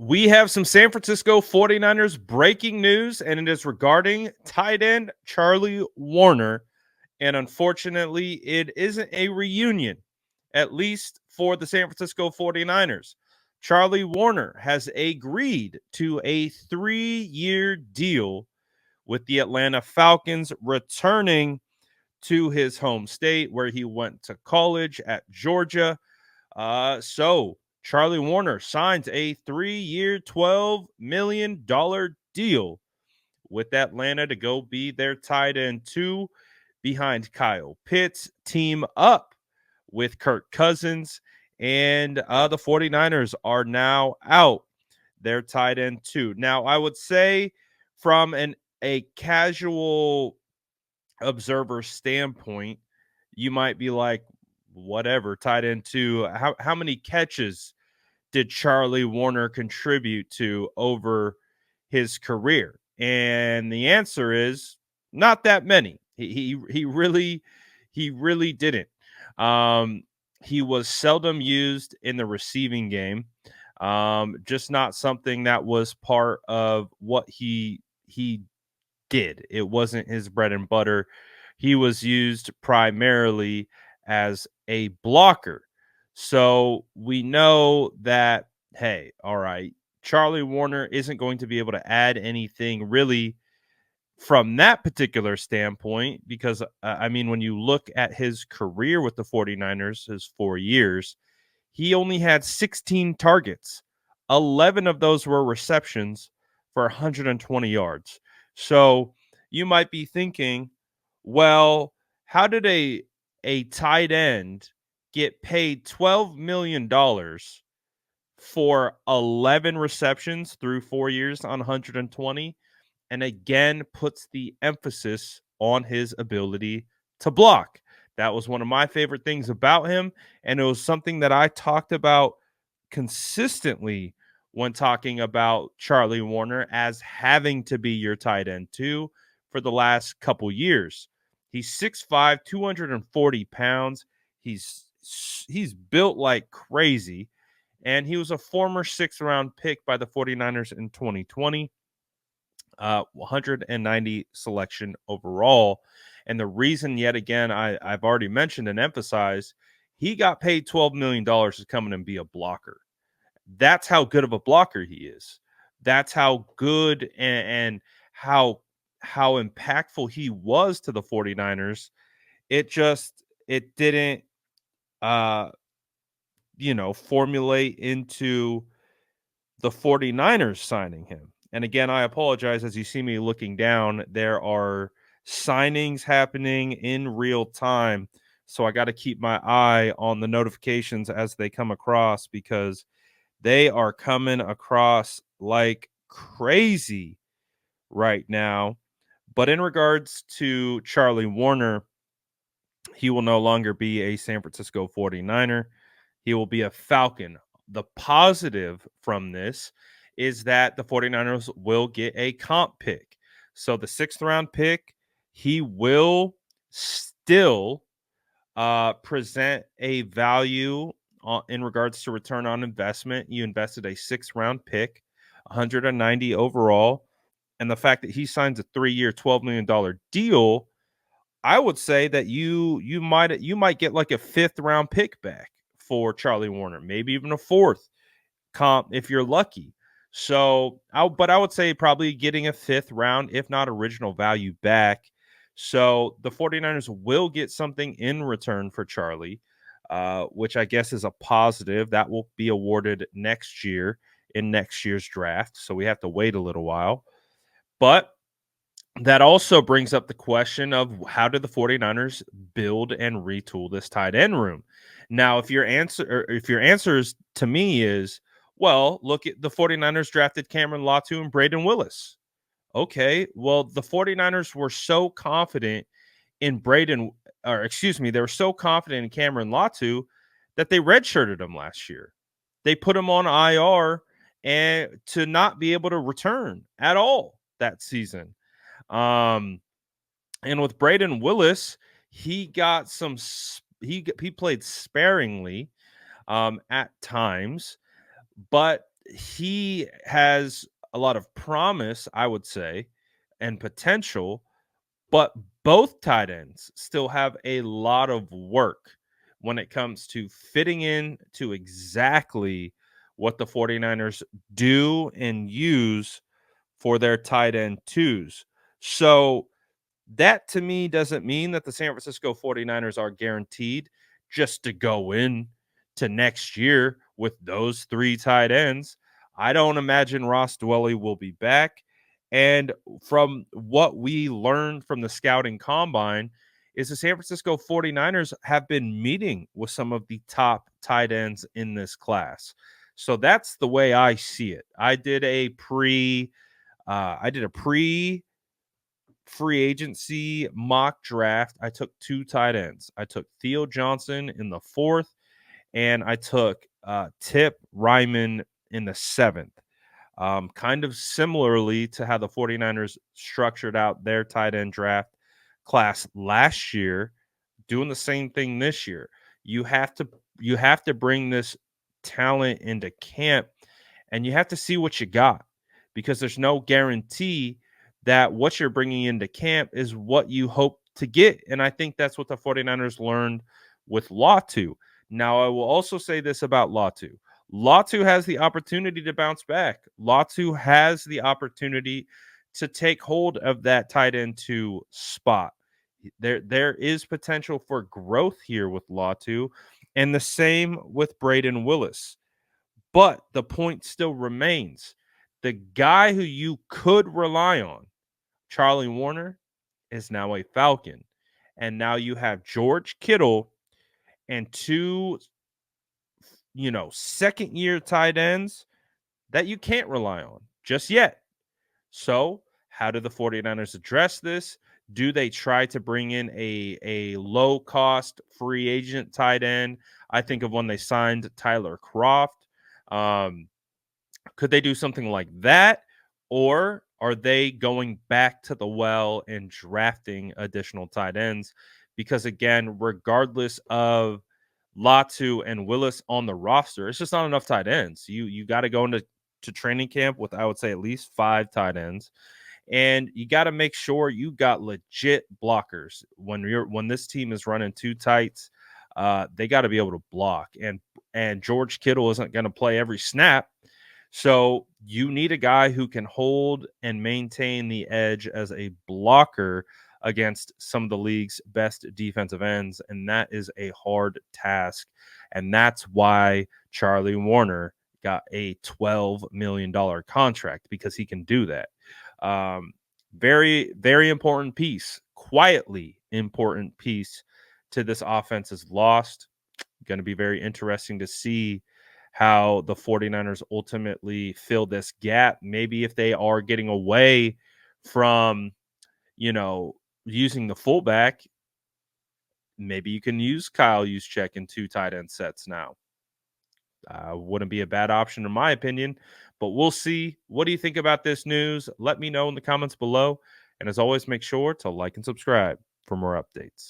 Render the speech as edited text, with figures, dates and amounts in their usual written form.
We have some San Francisco 49ers breaking news, and it is regarding tight end Charlie Woerner. And unfortunately, it isn't a reunion, at least for the San Francisco 49ers. Charlie Woerner has agreed to a 3-year deal with the Atlanta Falcons, returning to his home state where he went to college at Georgia. So Charlie Woerner signs a 3-year, $12 million deal with Atlanta to go be their tight end two behind Kyle Pitts, team up with Kirk Cousins, and the 49ers are now out their tight end two. Now, I would say from a casual observer standpoint, you might be like, whatever, tight end two. How many catches did Charlie Woerner contribute to over his career? And the answer is not that many. He really didn't. He was seldom used in the receiving game. Just not something that was part of what he did. It wasn't his bread and butter. He was used primarily as a blocker. So we know that, hey, all right, Charlie Woerner isn't going to be able to add anything really from that particular standpoint because, I mean, when you look at his career with the 49ers, his 4 years, he only had 16 targets. 11 of those were receptions for 120 yards. So you might be thinking, well, how did a tight end get paid $12 million for 11 receptions through 4 years on 120? And again, puts the emphasis on his ability to block. That was one of my favorite things about him. And it was something that I talked about consistently when talking about Charlie Woerner as having to be your tight end too for the last couple years. He's 6'5", 240 pounds. He's built like crazy. And he was a former 6th round pick by the 49ers in 2020. 190 selection overall. And the reason, yet again, I've already mentioned and emphasized, he got paid $12 million to come in and be a blocker. That's how good of a blocker he is. That's how good and how impactful he was to the 49ers. It didn't formulate into the 49ers signing him. And again, I apologize as you see me looking down. There are signings happening in real time. So I got to keep my eye on the notifications as they come across because they are coming across like crazy right now. But in regards to Charlie Woerner, he will no longer be a San Francisco 49er. He will be a Falcon. The positive from this is that the 49ers will get a comp pick. So the 6th round pick, he will still present a value in regards to return on investment. You invested a 6th round pick, 190 overall. And the fact that he signs a 3-year, $12 million deal, I would say that you might get like a 5th round pick back for Charlie Woerner, maybe even a 4th comp if you're lucky. So, but I would say probably getting a 5th round, if not original value back. So the 49ers will get something in return for Charlie, which I guess is a positive. That will be awarded next year in next year's draft. So we have to wait a little while. But that also brings up the question of how did the 49ers build and retool this tight end room? Now, if your answer is, to me is, well, look at the 49ers drafted Cameron Latu and Braden Willis. Okay, well, the 49ers were so confident in they were so confident in Cameron Latu that they redshirted him last year. They put him on IR and to not be able to return at all that season. And with Braden Willis, he got he played sparingly at times, but he has a lot of promise, I would say, and potential, but both tight ends still have a lot of work when it comes to fitting in to exactly what the 49ers do and use for their tight end twos. So that to me doesn't mean that the San Francisco 49ers are guaranteed just to go in to next year with those three tight ends. I don't imagine Ross Dwelley will be back. And from what we learned from the scouting combine, is the San Francisco 49ers have been meeting with some of the top tight ends in this class. So that's the way I see it. I did a pre free agency mock draft. I took two tight ends. I took Theo Johnson in the 4th, and I took Tip Ryman in the 7th. Kind of similarly to how the 49ers structured out their tight end draft class last year, doing the same thing this year. You have to bring this talent into camp, and you have to see what you got, because there's no guarantee that what you're bringing into camp is what you hope to get. And I think that's what the 49ers learned with Latu. Now, I will also say this about Latu. Latu has the opportunity to bounce back. Latu has the opportunity to take hold of that tight end 2 spot. There is potential for growth here with Latu, and the same with Braden Willis. But the point still remains. The guy who you could rely on, Charlie Woerner, is now a Falcon. And now you have George Kittle and two, second year tight ends that you can't rely on just yet. So, how do the 49ers address this? Do they try to bring in a low cost free agent tight end? I think of when they signed Tyler Kroft. Could they do something like that? Or are they going back to the well and drafting additional tight ends? Because again, regardless of Latu and Willis on the roster, it's just not enough tight ends. You got to go into training camp with, I would say, at least 5 tight ends. And you got to make sure you got legit blockers when this team is running two tights. They got to be able to block, and George Kittle isn't going to play every snap. So you need a guy who can hold and maintain the edge as a blocker against some of the league's best defensive ends, and that is a hard task. And that's why Charlie Woerner got a $12 million contract, because he can do that. Very, very important piece, quietly important piece to this offense is lost. Going to be very interesting to see how the 49ers ultimately fill this gap. Maybe if they are getting away from, using the fullback, maybe you can use Kyle Juszczyk in 2 tight end sets now. Wouldn't be a bad option in my opinion, but we'll see. What do you think about this news? Let me know in the comments below. And as always, make sure to like and subscribe for more updates.